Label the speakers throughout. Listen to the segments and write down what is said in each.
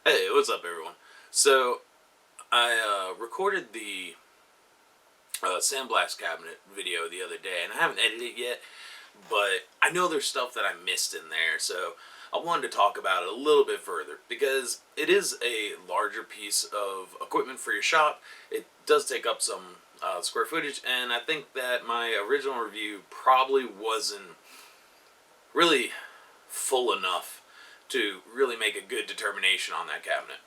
Speaker 1: Hey, what's up, everyone? So, I recorded the sandblast cabinet video the other day, and I haven't edited it yet, but I know there's stuff that I missed in there, so I wanted to talk about it a little bit further because it is a larger piece of equipment for your shop. It does take up some square footage, and I think that my original review probably wasn't really full enough to really make a good determination on that cabinet.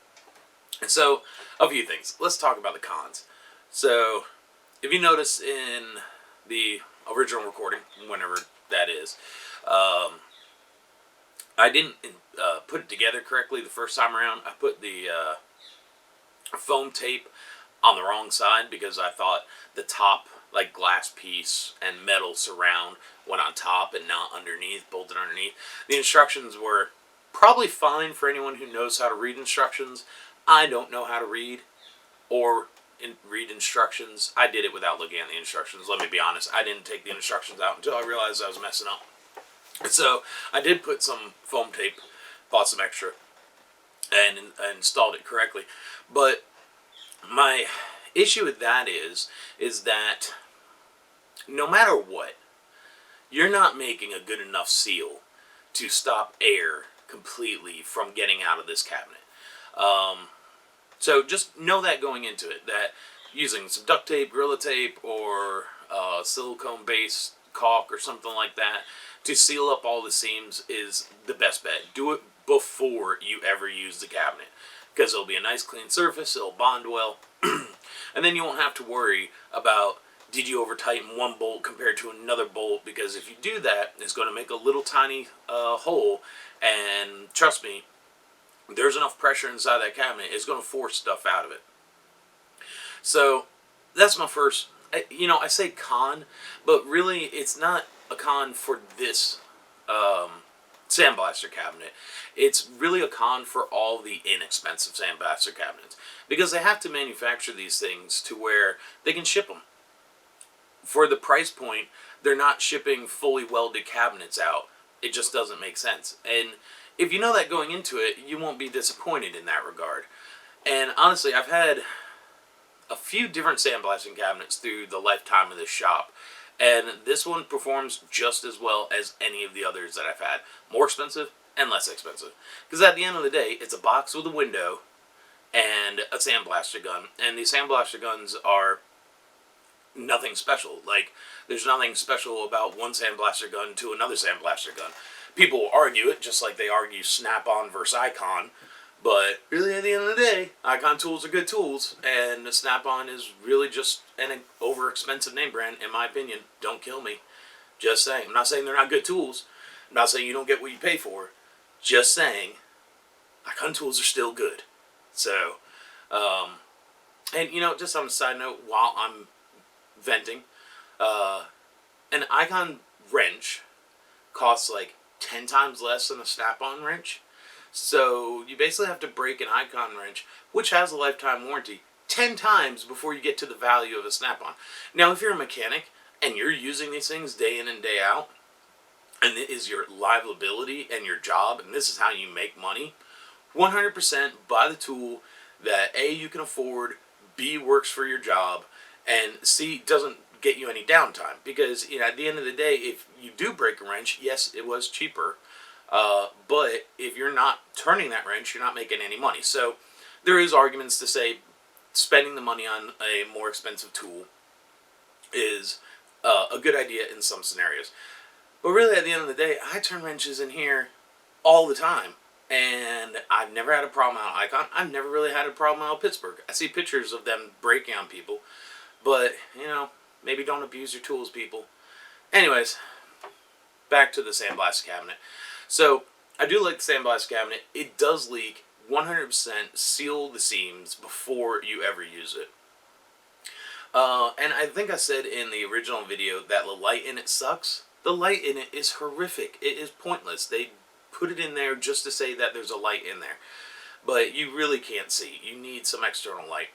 Speaker 1: And so, a few things. Let's talk about the cons. So, if you notice in the original recording, whenever that is, um, I didn't put it together correctly the first time around. I put the foam tape on the wrong side because I thought the top, like glass piece and metal surround, went on top and not underneath, bolted underneath. The instructions were probably fine for anyone who knows how to read instructions. I don't know how to read or read instructions. I did it without looking at the instructions. Let me be honest. I didn't take the instructions out until I realized I was messing up. And so I did put some foam tape, bought some extra, and installed it correctly. But my issue with that is that no matter what, you're not making a good enough seal to stop air completely from getting out of this cabinet. So just know that going into it, that using some duct tape, Gorilla Tape, or silicone-based caulk or something like that to seal up all the seams is the best bet. Do it before you ever use the cabinet, because it'll be a nice clean surface, it'll bond well, and then you won't have to worry about did you over tighten one bolt compared to another bolt, because if you do that, it's going to make a little tiny hole, and trust me, there's enough pressure inside that cabinet, it's going to force stuff out of it. So that's my first, I say con, but really it's not a con for this sandblaster cabinet. It's really a con for all the inexpensive sandblaster cabinets, because they have to manufacture these things to where they can ship them. For the price point, they're not shipping fully welded cabinets out. It just doesn't make sense. And if you know that going into it, you won't be disappointed in that regard. And honestly, I've had a few different sandblasting cabinets through the lifetime of this shop, and this one performs just as well as any of the others that I've had. More expensive and less expensive. Because at the end of the day, it's a box with a window and a sandblaster gun. And these sandblaster guns are nothing special. Like, there's nothing special about one sandblaster gun to another sandblaster gun. People will argue it, just like they argue Snap-on versus Icon. But really, at the end of the day, Icon tools are good tools, and Snap-on is really just an over-expensive name brand, in my opinion. Don't kill me. Just saying. I'm not saying they're not good tools. I'm not saying you don't get what you pay for. Just saying, Icon tools are still good. So, and just on a side note, while I'm venting, an Icon wrench costs like 10 times less than a Snap-on wrench. So you basically have to break an Icon wrench, which has a lifetime warranty, 10 times before you get to the value of a Snap-on. Now, if you're a mechanic and you're using these things day in and day out, and it is your livability and your job, and this is how you make money, 100% buy the tool that A, you can afford, B, works for your job, and C, doesn't get you any downtime. Because at the end of the day, if you do break a wrench, yes, it was cheaper, but if you're not turning that wrench, you're not making any money. So there is arguments to say spending the money on a more expensive tool is a good idea in some scenarios. But really, at the end of the day, I turn wrenches in here all the time. And I've never had a problem out of Icon. I've never really had a problem out of Pittsburgh. I see pictures of them breaking on people. But, maybe don't abuse your tools, people. Anyways, back to the sandblast cabinet. So, I do like the sandblast cabinet. It does leak. 100% seal the seams before you ever use it. And I think I said in the original video that the light in it sucks. The light in it is horrific. It is pointless. They put it in there just to say that there's a light in there. But you really can't see. You need some external light.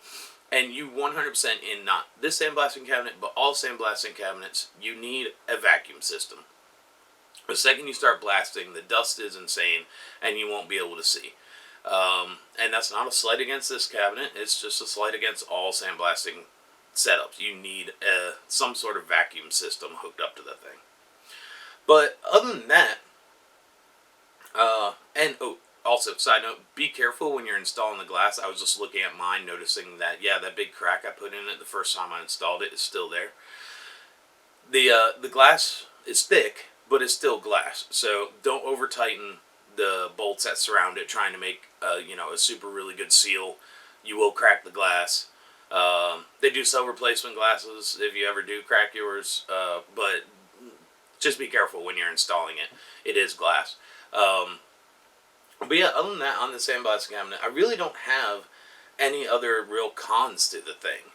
Speaker 1: And you 100% in not this sandblasting cabinet, but all sandblasting cabinets, you need a vacuum system. The second you start blasting, the dust is insane, and you won't be able to see. And that's not a slight against this cabinet. It's just a slight against all sandblasting setups. You need some sort of vacuum system hooked up to the thing. But other than that, and oh, also, side note, be careful when you're installing the glass. I was just looking at mine, noticing that, yeah, that big crack I put in it the first time I installed it is still there. The glass is thick, but it's still glass. So don't over tighten the bolts that surround it, trying to make a super really good seal. You will crack the glass. They do sell replacement glasses if you ever do crack yours, but just be careful when you're installing it. It is glass. But yeah, other than that, on the sandblasting cabinet, I really don't have any other real cons to the thing.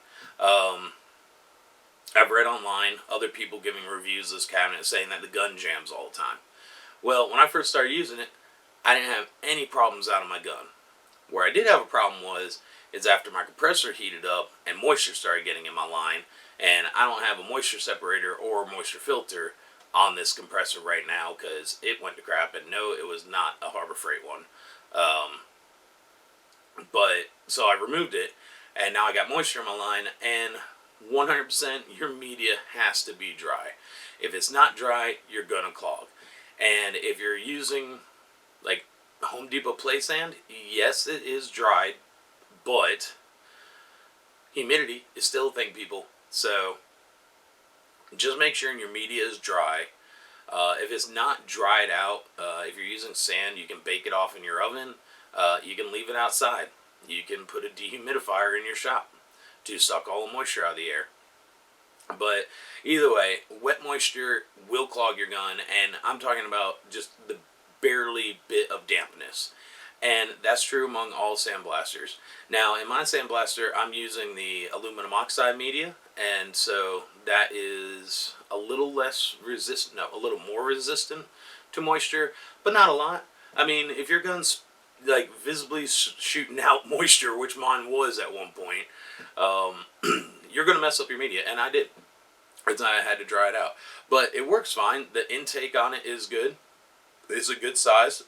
Speaker 1: I've read online other people giving reviews of this cabinet saying that the gun jams all the time. Well, when I first started using it, I didn't have any problems out of my gun. Where I did have a problem is after my compressor heated up and moisture started getting in my line, and I don't have a moisture separator or a moisture filter on this compressor right now because it went to crap, and no, it was not a Harbor Freight one. But so I removed it, and now I got moisture in my line, and 100% your media has to be dry. If it's not dry, you're gonna clog. And if you're using like Home Depot play sand, yes, it is dried, but humidity is still a thing, people. So just make sure your media is dry. If it's not dried out, if you're using sand, you can bake it off in your oven. You can leave it outside. You can put a dehumidifier in your shop to suck all the moisture out of the air. But either way, wet moisture will clog your gun, and I'm talking about just the barely bit of dampness. And that's true among all sandblasters. Now, in my sandblaster, I'm using the aluminum oxide media, and so that is a little less resistant, no, a little more resistant to moisture, but not a lot. I mean, if your gun's like visibly shooting out moisture, which mine was at one point, you're gonna mess up your media, and I did. I had to dry it out, but it works fine. The intake on it is good. It's a good size.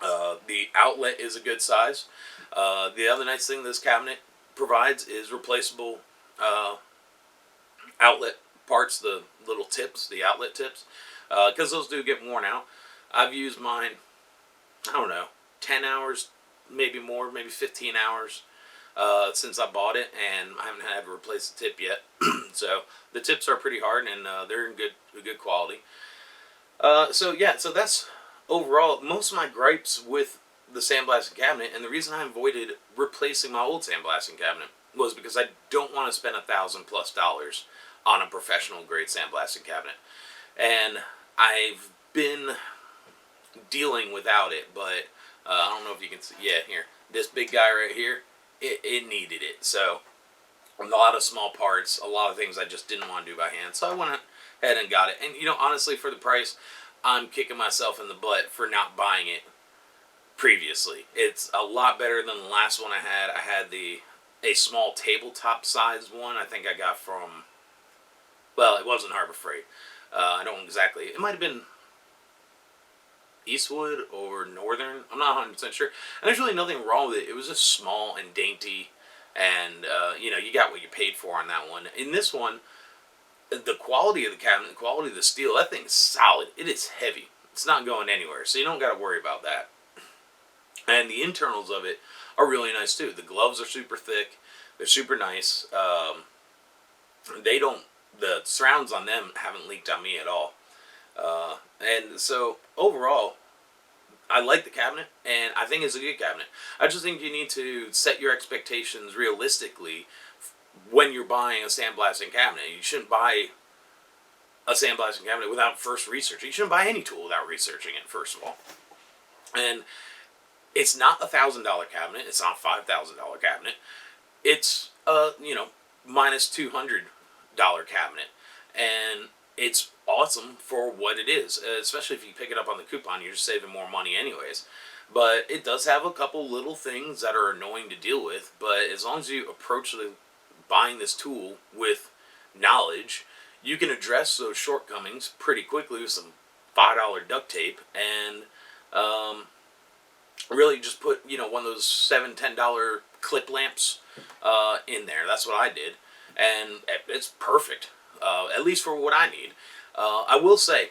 Speaker 1: The outlet is a good size. The other nice thing this cabinet provides is replaceable outlet parts, the little tips, the outlet tips, because those do get worn out. I've used mine, I don't know, 10 hours, maybe more, maybe 15 hours since I bought it, and I haven't had to replace the tip yet. So the tips are pretty hard, and they're in good quality. So yeah, so that's overall most of my gripes with the sandblasting cabinet, and the reason I avoided replacing my old sandblasting cabinet was because I don't want to spend $1,000+ on a professional grade sandblasting cabinet, and I've been dealing without it. But I don't know if you can see. Yeah, here, this big guy right here, it needed it. So a lot of small parts, a lot of things I just didn't want to do by hand. So I went ahead and got it. And honestly, for the price, I'm kicking myself in the butt for not buying it previously. It's a lot better than the last one I had. I had a small tabletop sized one. I think I got from, well, it wasn't Harbor Freight. I don't exactly. It might have been Eastwood or Northern. I'm not 100% sure. And there's really nothing wrong with it. It was just small and dainty, and you got what you paid for on that one. In this one, the quality of the cabinet, the quality of the steel, that thing's solid. It is heavy. It's not going anywhere, so you don't got to worry about that. And the internals of it are really nice too. The gloves are super thick. They're super nice. The surrounds on them haven't leaked on me at all. And so overall, I like the cabinet, and I think it's a good cabinet. I just think you need to set your expectations realistically when you're buying a sandblasting cabinet. You shouldn't buy a sandblasting cabinet without first researching. You shouldn't buy any tool without researching it, first of all. And it's not $1,000 cabinet. It's not $5,000 cabinet. It's minus $200 cabinet, and it's awesome for what it is. Especially if you pick it up on the coupon, you're just saving more money anyways. But it does have a couple little things that are annoying to deal with. But as long as you approach buying this tool with knowledge, you can address those shortcomings pretty quickly with some $5 duct tape, and really just put, one of those $7, $10 clip lamps in there. That's what I did, and it's perfect, at least for what I need. I will say,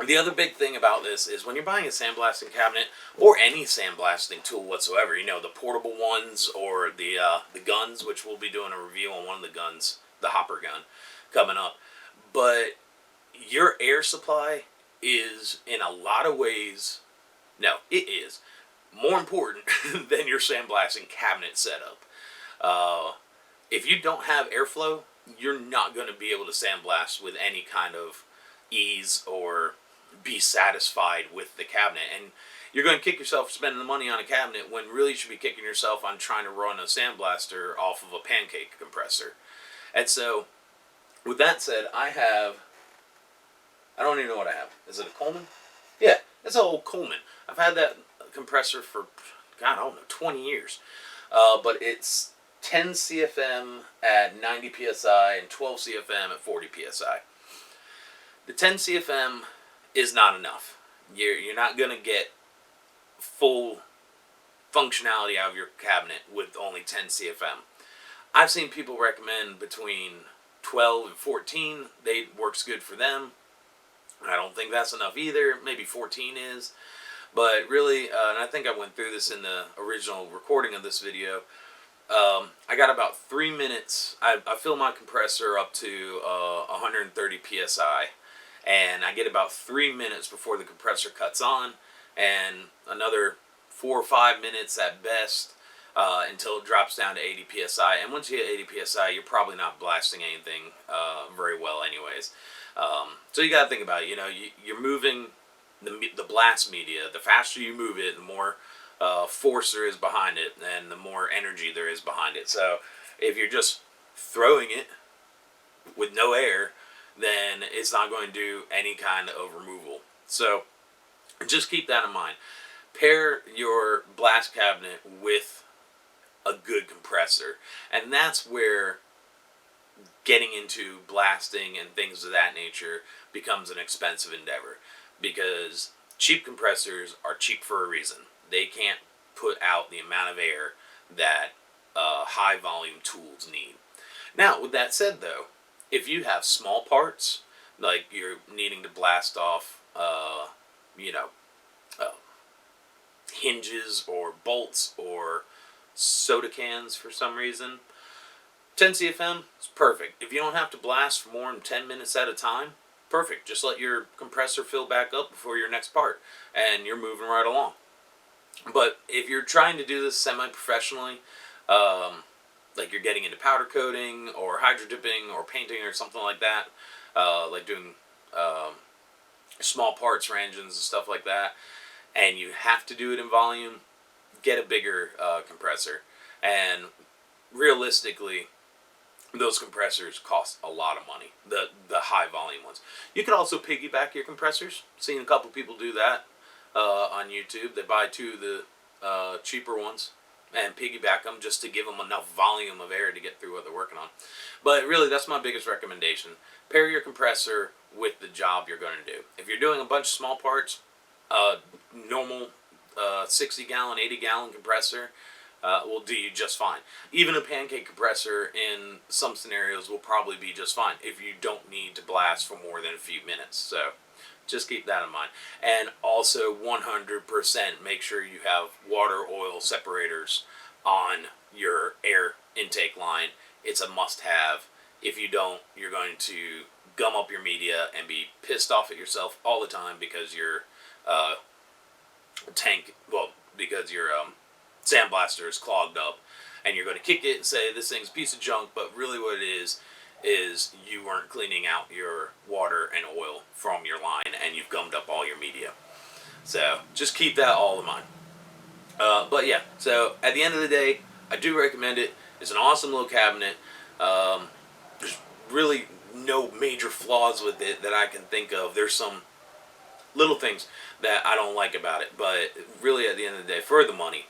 Speaker 1: the other big thing about this is when you're buying a sandblasting cabinet or any sandblasting tool whatsoever, the portable ones or the guns, which we'll be doing a review on one of the guns, the hopper gun, coming up. But your air supply is, in a lot of ways, no, it is more important than your sandblasting cabinet setup. If you don't have airflow, you're not going to be able to sandblast with any kind of ease or be satisfied with the cabinet. And you're going to kick yourself for spending the money on a cabinet when really you should be kicking yourself on trying to run a sandblaster off of a pancake compressor. And so, with that said, I don't even know what I have. Is it a Coleman? Yeah, it's an old Coleman. I've had that compressor for, God, I don't know, 20 years. But it's 10 CFM at 90 PSI and 12 CFM at 40 PSI. The 10 CFM is not enough. You're not going to get full functionality out of your cabinet with only 10 CFM. I've seen people recommend between 12 and 14. Works good for them. I don't think that's enough either. Maybe 14 is. But really, and I think I went through this in the original recording of this video, I got about 3 minutes. I fill my compressor up to 130 PSI. And I get about 3 minutes before the compressor cuts on, and another 4 or 5 minutes at best until it drops down to 80 psi. And once you hit 80 psi, you're probably not blasting anything very well, anyways. So you got to think about it. You're moving the blast media. The faster you move it, the more force there is behind it, and the more energy there is behind it. So if you're just throwing it with no air, then it's not going to do any kind of removal. So just keep that in mind. Pair your blast cabinet with a good compressor. And that's where getting into blasting and things of that nature becomes an expensive endeavor. Because cheap compressors are cheap for a reason. They can't put out the amount of air that high volume tools need. Now, with that said though, if you have small parts, like you're needing to blast off, hinges or bolts or soda cans for some reason, 10 CFM is perfect. If you don't have to blast for more than 10 minutes at a time, perfect. Just let your compressor fill back up before your next part, and you're moving right along. But if you're trying to do this semi-professionally, like you're getting into powder coating or hydro dipping or painting or something like that, like doing small parts for engines and stuff like that, and you have to do it in volume, get a bigger compressor. And realistically, those compressors cost a lot of money, the high volume ones. You could also piggyback your compressors. Seen a couple people do that on YouTube. They buy two of the cheaper ones and piggyback them just to give them enough volume of air to get through what they're working on. But really, that's my biggest recommendation. Pair your compressor with the job you're going to do. If you're doing a bunch of small parts, normal 60-gallon, 80-gallon compressor will do you just fine. Even a pancake compressor in some scenarios will probably be just fine if you don't need to blast for more than a few minutes. So just keep that in mind. And also 100% make sure you have water oil separators on your air intake line. It's a must-have. If you don't, you're going to gum up your media and be pissed off at yourself all the time because your because your sandblaster is clogged up, and you're going to kick it and say this thing's a piece of junk, but really what it is you weren't cleaning out your water and oil from your line, and you've gummed up all your media. So just keep that all in mind. But yeah, so at the end of the day, I do recommend it. It's an awesome little cabinet. There's really no major flaws with it that I can think of. There's some little things that I don't like about it, but really at the end of the day, for the money,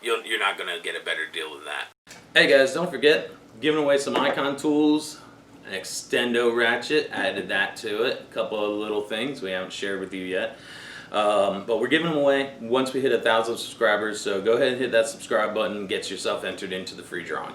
Speaker 1: you're not going to get a better deal than that. Hey guys, don't forget, giving away some icon tools, an extendo ratchet, added that to it, a couple of little things we haven't shared with you yet. But we're giving them away once we hit 1,000 subscribers. So go ahead and hit that subscribe button and get yourself entered into the free drawing.